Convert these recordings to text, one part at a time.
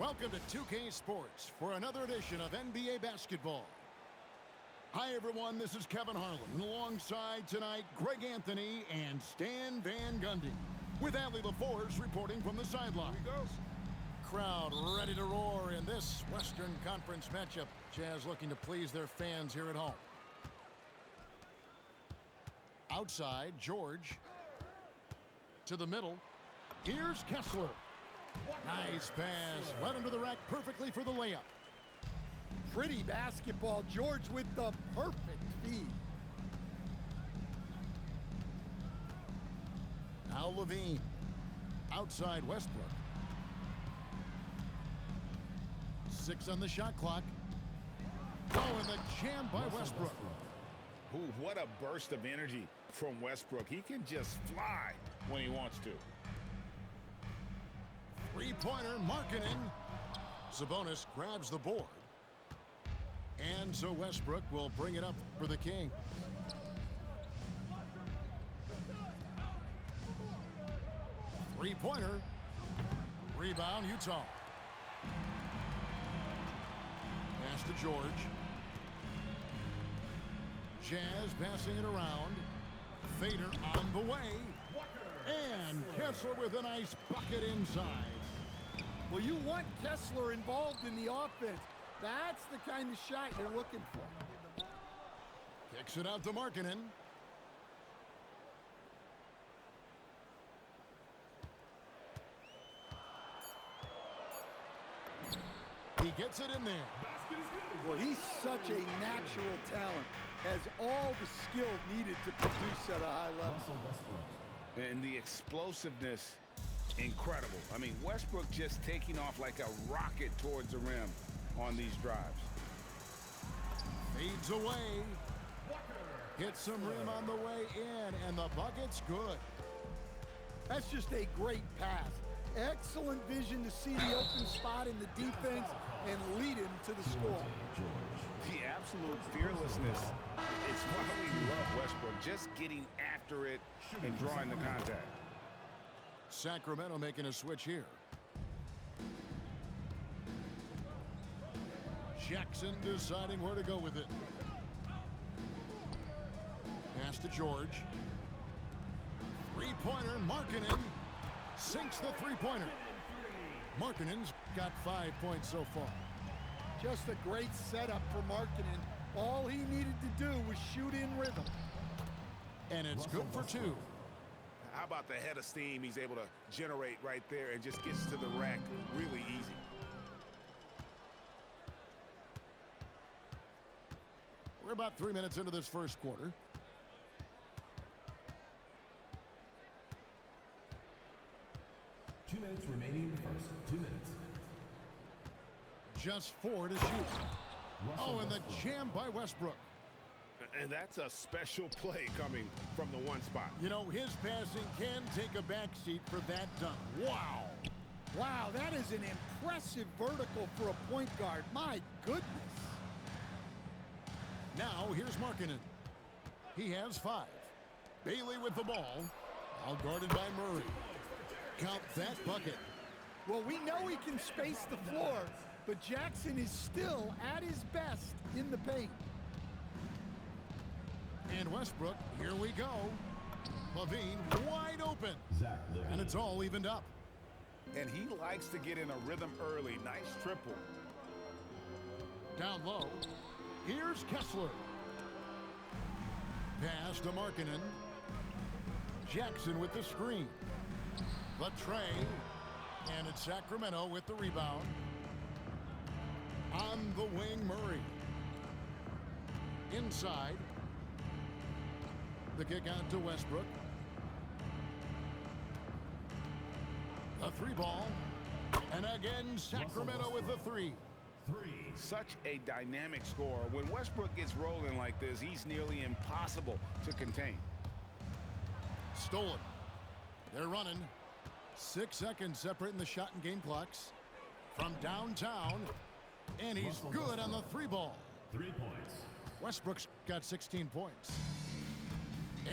Welcome to 2K Sports for another edition of NBA basketball. Hi, everyone. This is Kevin Harlan. And alongside tonight, Greg Anthony and Stan Van Gundy. With Allie LaForce reporting from the sideline. Here he goes. Crowd ready to roar in this Western Conference matchup. Jazz looking to please their fans here at home. Outside, George. To the middle. Here's Kessler. Nice pass. Right under the rack perfectly for the layup. Pretty basketball. George with the perfect feed. Now Levine. Outside Westbrook. 6 on the shot clock. Oh, and the jam by Westbrook. Ooh, what a burst of energy from Westbrook. He can just fly when he wants to. Three-pointer, Markkanen. Sabonis grabs the board. And so Westbrook will bring it up for the King. Three-pointer. Rebound, Utah. Pass to George. Jazz passing it around. Fader on the way. And Kessler with a nice bucket inside. Well, you want Kessler involved in the offense. That's the kind of shot you're looking for. Kicks it out to Markkanen. He gets it in there. Well, he's such a natural talent. Has all the skill needed to produce at a high level. And the explosiveness, incredible. I mean, Westbrook just taking off like a rocket towards the rim on these drives. Fades away. Gets some rim on the way in, and the bucket's good. That's just a great pass. Excellent vision to see the open spot in the defense and lead him to the score. The absolute fearlessness. It's why we love Westbrook, just getting after it and drawing the contact. Sacramento making a switch here. Jackson deciding where to go with it. Pass to George. Three-pointer, Markkanen sinks the three-pointer. Markkanen's got 5 points so far. Just a great setup for Markkanen. All he needed to do was shoot in rhythm. And it's good for 2. How about the head of steam he's able to generate right there and just gets to the rack really easy. We're about 3 minutes into this first quarter. Two minutes remaining in the first. 2 minutes. Just 4 to shoot. Oh, and the jam by Westbrook. And that's a special play coming from the one spot. You know, his passing can take a backseat for that dunk. Wow. Wow, that is an impressive vertical for a point guard. My goodness. Now, here's Markkanen. He has 5. Bailey with the ball. All guarded by Murray. Count that bucket. Well, we know he can space the floor, but Jackson is still at his best in the paint. And Westbrook, here we go. Levine wide open. And it's all evened up. And he likes to get in a rhythm early. Nice triple. Down low. Here's Kessler. Pass to Markkanen. Jackson with the screen. The tray. And it's Sacramento with the rebound. On the wing, Murray. Inside. The kick out to Westbrook. The 3-ball. And again, Sacramento with the 3. Such a dynamic scorer. When Westbrook gets rolling like this, he's nearly impossible to contain. Stolen. They're running. 6 seconds separating the shot and game clocks. From downtown. And he's good on the 3-ball. 3 points. Westbrook's got 16 points.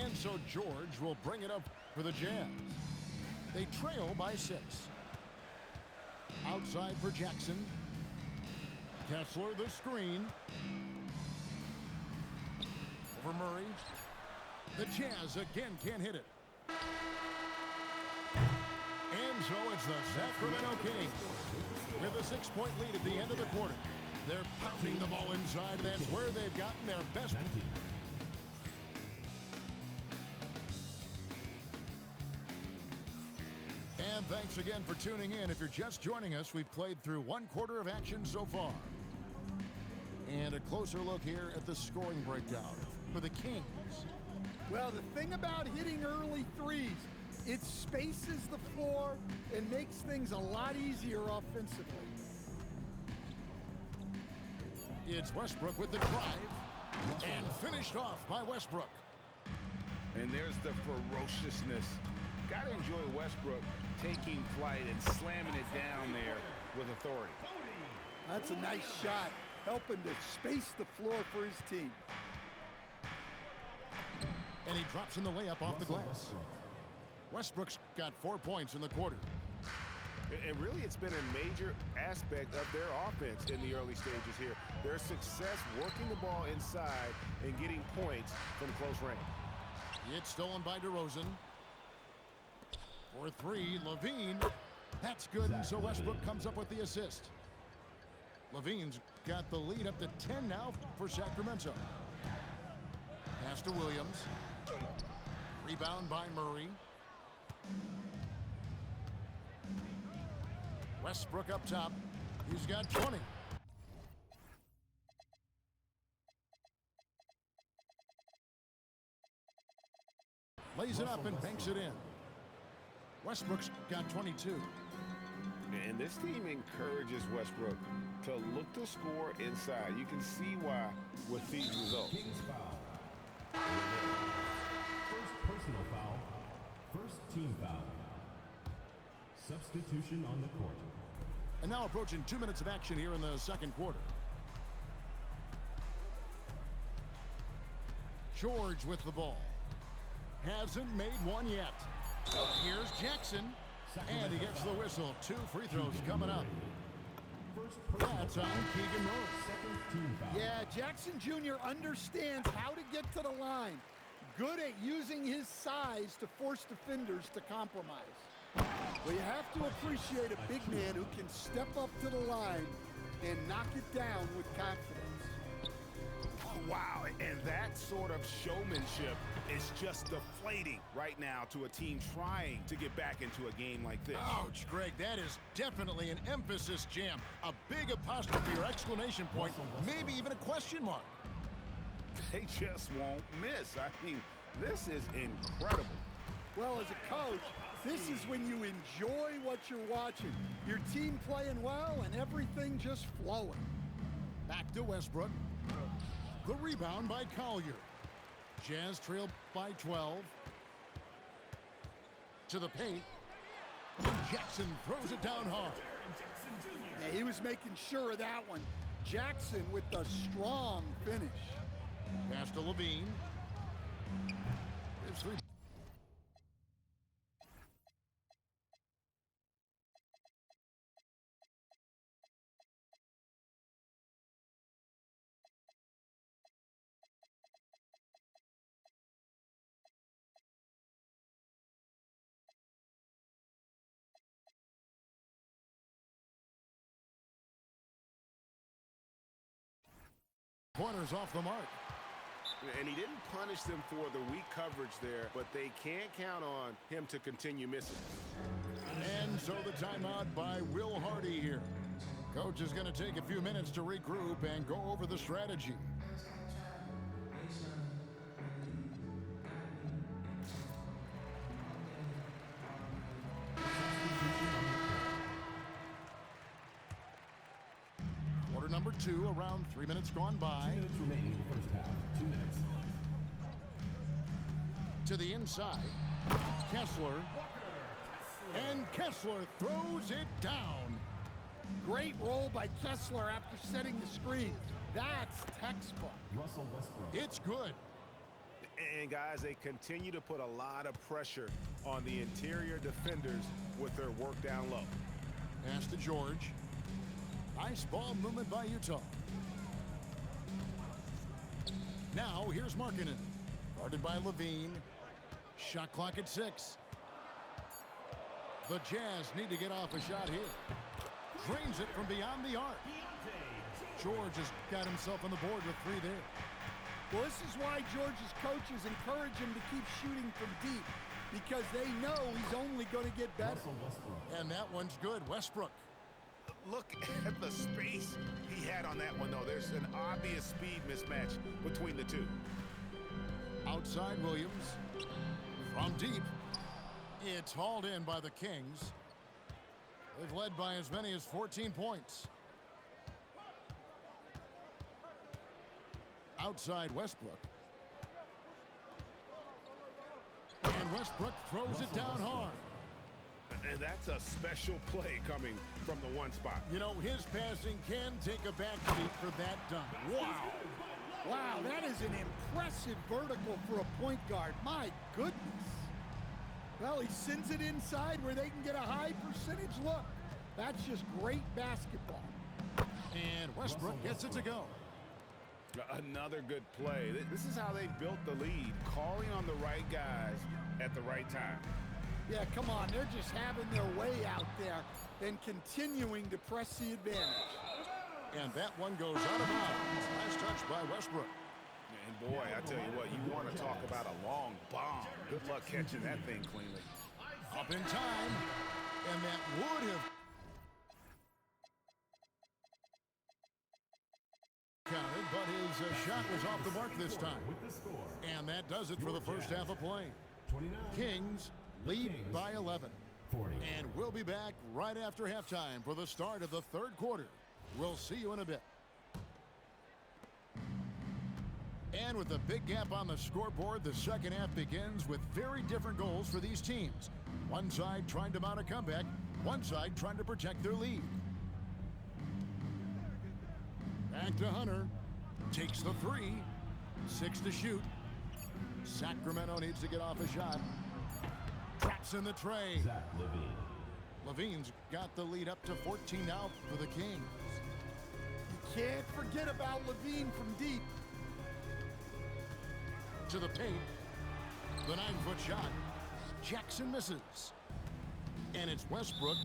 And so George will bring it up for the Jazz. They trail by 6. Outside for Jackson. Kessler, the screen. Over Murray. The Jazz again can't hit it. And so it's the Sacramento Kings with a 6-point lead at the end of the quarter. They're pounding the ball inside. That's where they've gotten their best. And thanks again for tuning in. If you're just joining us, we've played through one quarter of action so far. And a closer look here at the scoring breakdown for the Kings. Well, the thing about hitting early threes, it spaces the floor and makes things a lot easier offensively. It's Westbrook with the drive. And finished off by Westbrook. And there's the ferociousness. Gotta enjoy Westbrook taking flight and slamming it down there with authority. That's a nice shot, helping to space the floor for his team. And he drops in the layup off the glass. Westbrook's got 4 points in the quarter. And really, it's been a major aspect of their offense in the early stages here. Their success working the ball inside and getting points from close range. It's stolen by DeRozan. For three, Levine. That's good, and so Westbrook comes up with the assist. Levine's got the lead up to 10 now for Sacramento. Pass to Williams. Rebound by Murray. Westbrook up top. He's got 20. Lays it up and banks it in. Westbrook's got 22. And this team encourages Westbrook to look to score inside. You can see why with these results. Kings foul. First personal foul. First team foul. Substitution on the court. And now approaching 2 minutes of action here in the second quarter. George with the ball. Hasn't made one yet. Here's Jackson. And he gets the whistle. 2 free throws coming up. That's on Keegan Murray. Second team foul. Yeah, Jackson Jr. understands how to get to the line. Good at using his size to force defenders to compromise. Well, you have to appreciate a big man who can step up to the line and knock it down with confidence. Wow, and that sort of showmanship is just deflating right now to a team trying to get back into a game like this. Ouch, Greg, that is definitely an emphasis jam. A big apostrophe or exclamation point, maybe even a question mark. They just won't miss. I mean, this is incredible. Well, as a coach, this is when you enjoy what you're watching. Your team playing well and everything just flowing. Back to Westbrook. The rebound by Collier. Jazz trail by 12. To the paint. And Jackson throws it down hard. Yeah, he was making sure of that one. Jackson with the strong finish. Pass to Levine. It's three. Pointers off the mark. And he didn't punish them for the weak coverage there, but they can't count on him to continue missing. And so the timeout by Will Hardy here. Coach is going to take a few minutes to regroup and go over the strategy. Quarter number 2, around 3 minutes gone by. 2 minutes remaining in the first half. 2 minutes. To the inside. Kessler. And Kessler throws it down. Great roll by Kessler after setting the screen. That's textbook. Russell Westbrook. It's good. And guys, they continue to put a lot of pressure on the interior defenders with their work down low. Pass to George. Nice ball movement by Utah. Now here's Markkanen. Guarded by Levine. Shot clock at 6. The Jazz need to get off a shot here. Drains it from beyond the arc. George has got himself on the board with 3 there. Well, this is why George's coaches encourage him to keep shooting from deep, because they know he's only going to get better. And that one's good. Westbrook. Look at the space he had on that one, though. There's an obvious speed mismatch between the two. Outside Williams. From deep. It's hauled in by the Kings. They've led by as many as 14 points. Outside Westbrook. And Westbrook throws it down hard. And that's a special play coming from the one spot. You know, his passing can take a backseat for that dunk. Wow. Wow, that is an impressive vertical for a point guard. My goodness. Well, he sends it inside where they can get a high percentage look. That's just great basketball. And Westbrook gets it to go. Another good play. This is how they built the lead, calling on the right guys at the right time. Yeah, come on. They're just having their way out there and continuing to press the advantage. And that one goes out of bounds. Nice touch by Westbrook. And boy, I tell you what, you want to talk about a long bomb. Good luck catching that thing cleanly. Up in time. And that would have counted, but his shot was off the mark this time. And that does it for the first half of play. Kings lead by 11. And we'll be back right after halftime for the start of the third quarter. We'll see you in a bit. And with a big gap on the scoreboard, the second half begins with very different goals for these teams. One side trying to mount a comeback, one side trying to protect their lead. Back to Hunter. Takes the 3. 6 to shoot. Sacramento needs to get off a shot. Traps in the tray. Levine's got the lead up to 14 now for the Kings. You can't forget about Levine from deep. To the paint. The 9-foot shot. Jackson misses. And it's Westbrook